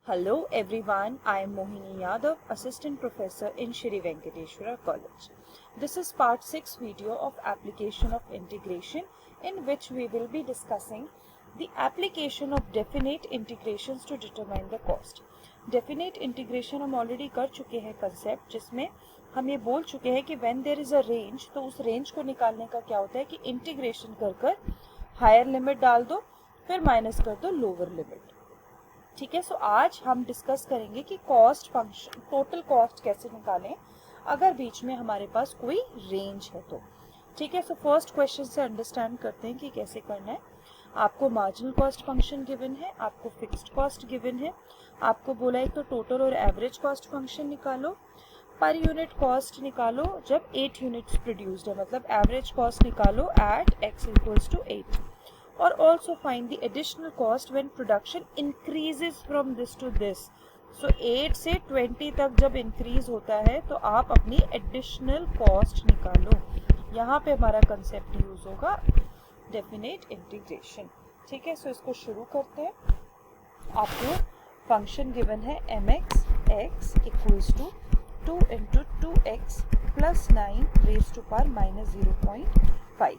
Hello everyone, I am Mohini Yadav, Assistant Professor in Shri Venkateshwara College. This is part 6 video of application of integration, in which we will be discussing the application of definite integrations to determine the cost. Definite integration हम already कर चुके हैं concept, जिसमें हम ये बोल चुके हैं कि when there is a range, तो उस range को निकालने का क्या होता है कि integration कर कर higher limit डाल दो, फिर minus कर दो lower limit. ठीक है. सो आज हम डिस्कस करेंगे कि कॉस्ट फंक्शन, टोटल कॉस्ट कैसे निकालें अगर बीच में हमारे पास कोई रेंज है तो. ठीक है. सो फर्स्ट क्वेश्चन से अंडरस्टैंड करते हैं कि कैसे करना है. आपको मार्जिनल कॉस्ट फंक्शन गिवन है, आपको फिक्स्ड कॉस्ट गिवन है, आपको बोला है तो टोटल और एवरेज कॉस्ट फंक्शन निकालो, पर यूनिट कॉस्ट निकालो जब 8 यूनिट्स प्रोड्यूस्ड है, मतलब एवरेज कॉस्ट निकालो एट x इक्वल्स टू 8. और also find the additional cost when production increases from this to this. So 8 से 20 तक जब increase होता है तो आप अपनी additional cost निकालो. यहाँ पे हमारा concept use होगा definite integration. ठीक है. सो इसको शुरू करते हैं. आपको function given है mx x equals to 2 into 2x plus 9 raised to power minus 0.5.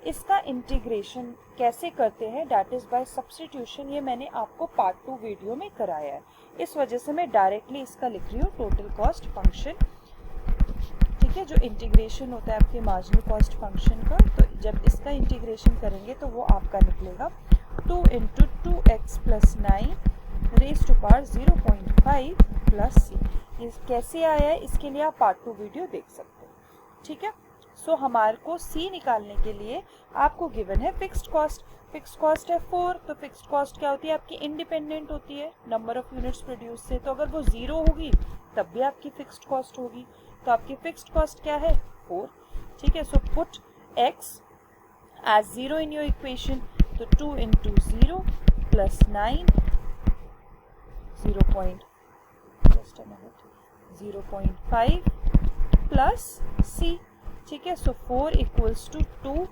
इसका इंटीग्रेशन कैसे करते हैं, डैट इज बाय सब्स्टिट्यूशन. ये मैंने आपको पार्ट 2 वीडियो में कराया है, इस वजह से मैं डायरेक्टली इसका लिख रही हूँ टोटल कॉस्ट फंक्शन. ठीक है. जो इंटीग्रेशन होता है आपके मार्जिनल कॉस्ट फंक्शन का, तो जब इसका इंटीग्रेशन करेंगे तो वो आपका निकलेगा 2 into 2x plus 9 raise to power 0.5 plus C. ये कैसे आया है इसके लिए आप पार्ट 2 वीडियो देख सकते हैं. ठीक है. सो हमारे को C निकालने के लिए आपको गिवन है फिक्स्ड कॉस्ट. फिक्स्ड कॉस्ट है 4, तो फिक्स्ड कॉस्ट क्या होती है आपकी, इंडिपेंडेंट होती है नंबर ऑफ यूनिट्स प्रोड्यूस से. तो अगर वो 0 होगी तब भी आपकी फिक्स्ड कॉस्ट होगी. तो आपकी फिक्स्ड कॉस्ट क्या है, 4. ठीक है. So put x as 0 in your equation. तो 2 into 0 plus 9 0.5 प्लस c. ठीक है. सो 4 इक्वल्स टू 2,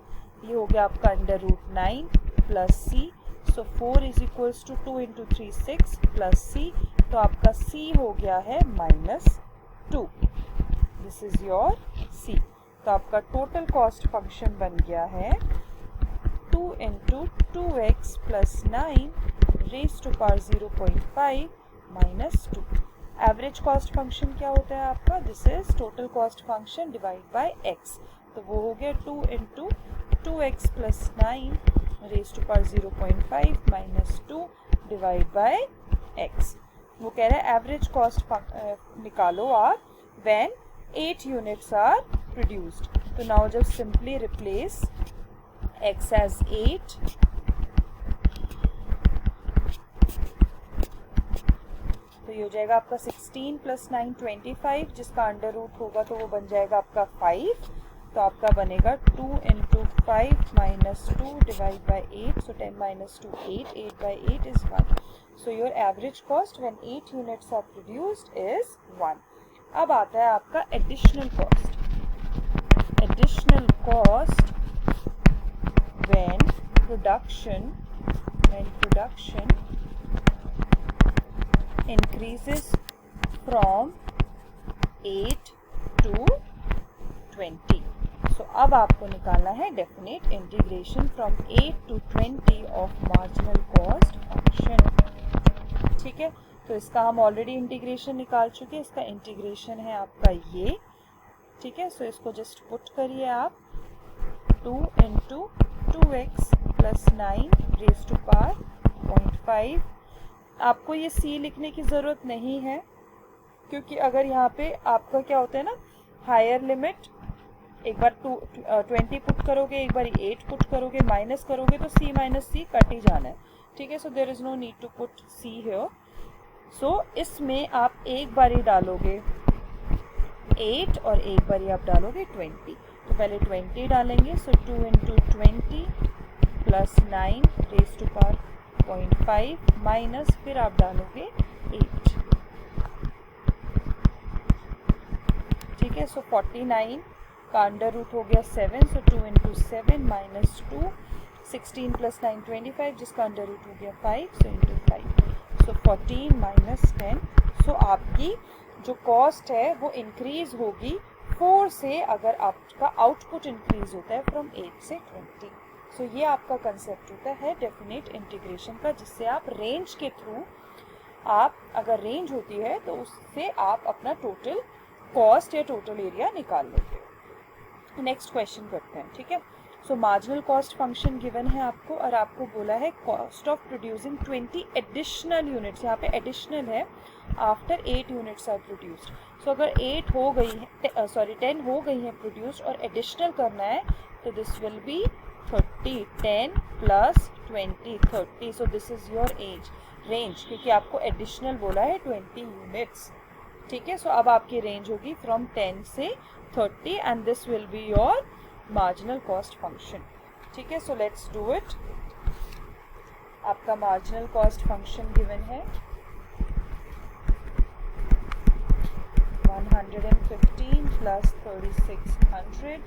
ये हो गया आपका under root 9 plus C. So 4 is equals to 2 into 3 6 plus C. तो आपका सी हो गया है -2. This is your C. तो आपका टोटल कॉस्ट फंक्शन बन गया है 2 into 2x plus 9 raise to power 0.5 -2. Average cost function क्या होता है आपका, this is total cost function divide by x. तो वो हो गया 2 into 2x plus 9 raise to power 0.5 -2 divide by x. वो कह रहा है एवरेज कॉस्ट निकालो आप व्हेन 8 यूनिट्स आर प्रोड्यूस्ड. तो now just simply replace x as 8, तो ये हो जाएगा आपका 16 प्लस 9 25, जिसका अंडर रूट होगा तो वो बन जाएगा आपका 5. तो आपका बनेगा 2 into 5 minus 2 divide by 8. So 10 minus 2 8, 8 by 8 is 1. So your average cost when 8 units are produced is 1. अब आता है आपका additional cost. Additional cost when production increases from 8 to 20. So अब आपको निकालना है definite integration from 8 to 20 of marginal cost function. ठीक है. तो इसका हम ऑलरेडी इंटीग्रेशन निकाल चुके हैं. इसका इंटीग्रेशन है आपका ये. ठीक है. सो इसको जस्ट पुट करिए आप 2 into 2x plus 9 raise to power 0.5. आपको ये c लिखने की ज़रूरत नहीं है, क्योंकि अगर यहाँ पे आपका क्या होता है ना, हायर लिमिट एक बार 20 पुट करोगे, एक बार 8 पुट करोगे, माइनस करोगे तो c माइनस सी कट ही जाना है. ठीक है. So there is no need to put c here. So इसमें आप एक बार ही डालोगे 8 और एक बार ही आप डालोगे 20. तो पहले 20 डालेंगे. So 2 into 20 plus 9 raise to power 0.5 minus फिर आप डालोगे 8. ठीक है. सो 49 का अंडर रूट हो गया 7. सो 2 इंटू 7 माइनस 2. 16 प्लस 9 25, जिसका अंडर रूट हो गया 5. So into 5. सो 14 माइनस 10, सो आपकी जो कॉस्ट है वो इंक्रीज होगी 4 से, अगर आपका आउटपुट इंक्रीज होता है फ्रॉम 8 से 20। सो ये आपका कंसेप्ट होता है डेफिनेट इंटीग्रेशन का, जिससे आप रेंज के थ्रू, आप अगर रेंज होती है तो उससे आप अपना टोटल कॉस्ट या टोटल एरिया निकाल लेते हो। नेक्स्ट क्वेश्चन करते हैं, ठीक है। सो मार्जिनल कॉस्ट फंक्शन गिवन है आपको, और आपको बोला है cost of producing 20 additional units, यहाँ पे एडिशनल है, आफ्टर 8 यूनिट्स आर प्रोड्यूस्ड। सो अगर 8 हो गई है, 10 हो गई है प्रोड्यूस्ड और एडिशनल करना है, तो this will be 30, 10 plus 20, 30। So this is your range, क्योंकि आपको एडिशनल बोला है 20 यूनिट्स, ठीक है। सो अब आपकी रेंज होगी फ्रॉम 10 से 30 and this will be your marginal cost function, ठीक है। So let's do it. आपका मार्जिनल कॉस्ट फंक्शन गिवन है 115 प्लस 3600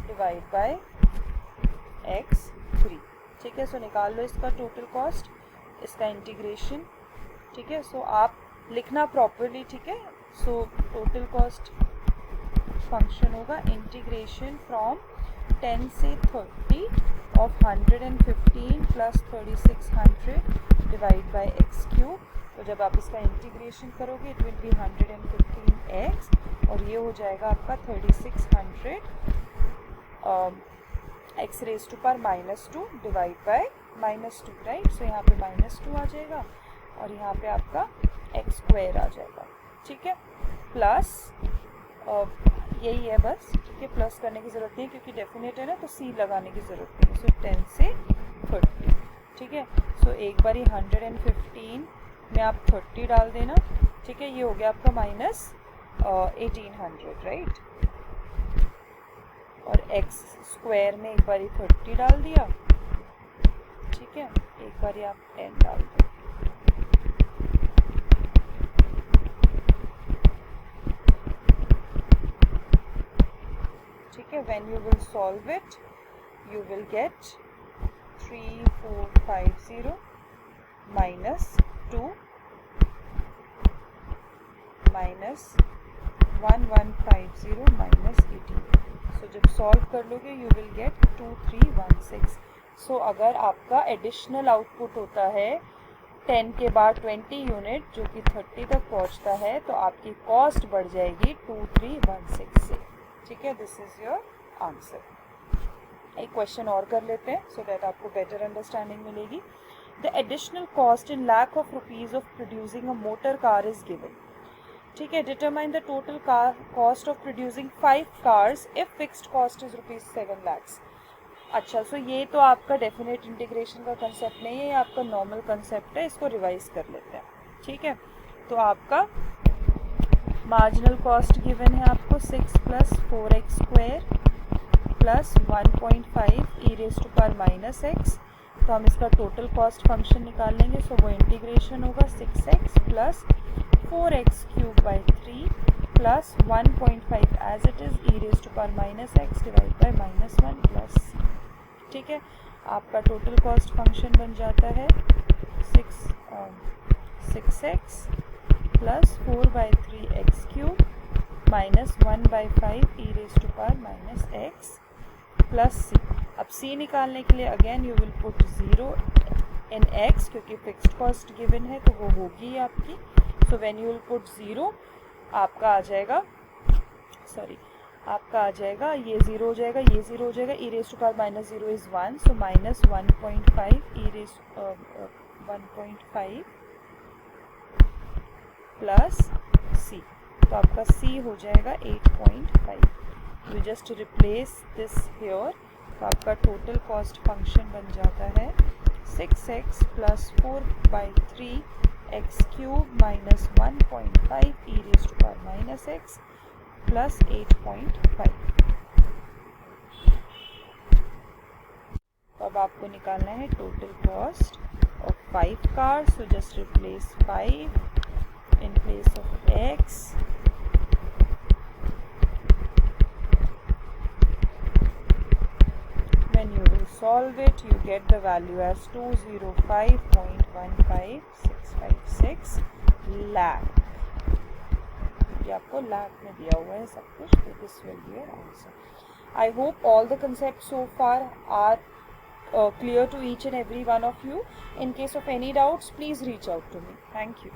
डिवाइड बाय x3, ठीक है। सो निकाल लो इसका टोटल कॉस्ट, इसका इंटीग्रेशन, ठीक है। सो आप लिखना प्रॉपरली, ठीक है। सो टोटल कॉस्ट फंक्शन होगा इंटीग्रेशन फ्रॉम 10 से 30 of 115 plus 3600 divide by x cube. तो जब आप इसका इंटीग्रेशन करोगे इट विल बी 115x, और ये हो जाएगा आपका 3600 X raise to power -2 divide by -2, right. So यहाँ पे -2 आ जाएगा और यहाँ पे आपका एक्स स्क्वायर आ जाएगा, ठीक है। प्लस यही है बस, ठीक है। प्लस करने की ज़रूरत नहीं क्योंकि डेफिनेट है ना, तो सी लगाने की ज़रूरत नहीं है। सो 10 से 30, ठीक है। सो एक बार 115 में आप 30 डाल देना, ठीक है। ये हो गया आपका -1800, राइट। और एक्स स्क्वायर में एक बार 30 डाल दिया, ठीक है। एक बार आप 10 डाल दो, ठीक है। when you will solve it you will get 3450 minus 2 minus 1150 minus 18। सो जब सॉल्व कर लोगे you will get 2316। सो अगर आपका एडिशनल आउटपुट होता है 10 के बाद 20 यूनिट जो कि 30 तक पहुंचता है, तो आपकी कॉस्ट बढ़ जाएगी 2316 से, ठीक है। This is your answer. एक क्वेश्चन और कर लेते हैं सो दैट आपको बेटर अंडरस्टैंडिंग मिलेगी। The additional cost in lakh of rupees of producing a motor car is given, ठीक है। Determine the total cost of producing 5 cars if fixed cost is ₹7 lakhs। अच्छा, सो ये तो आपका डेफिनेट इंटीग्रेशन का concept नहीं है, ये आपका नॉर्मल कंसेप्ट है, इसको रिवाइज कर लेते हैं, ठीक है। तो आपका मार्जिनल कॉस्ट गिवन है आपको 6 + 4x square plus 1.5 e raise to power -x। तो हम इसका टोटल कॉस्ट फंक्शन निकाल लेंगे। सो वो इंटीग्रेशन होगा 6x plus 4x cube by 3 plus 1.5 as it is e raise to power -x divide by -1 plus c, ठीक है। आपका टोटल कॉस्ट फंक्शन बन जाता है 6x plus 4/3x cube minus 1/5 e raise to power -x plus c। अब c निकालने के लिए again you will put 0 in x, क्योंकि फिक्स्ड कॉस्ट गिवन है तो वो होगी आपकी। So when you will put 0 आपका आ जाएगा, आपका आ जाएगा, ये 0 हो जाएगा, ये 0 हो जाएगा, e raise to power -0 is 1, so -1.5 e raise 1.5 plus c। तो आपका c हो जाएगा 8.5। You just replace this here. तो आपका टोटल कॉस्ट फंक्शन बन जाता है 6x plus 4/3x cube minus 1.5 e raise to power -x plus 8.5। तो अब आपको निकालना है total cost of 5 cars. So just replace 5 in place of x when you will solve it, you get the value as 205.15656 lakh. ये आपको लाख में दिया हुआ है सब कुछ, तो this will be your answer. I hope all the concepts so far are clear to each and every one of you. In case of any doubts, please reach out to me. Thank you.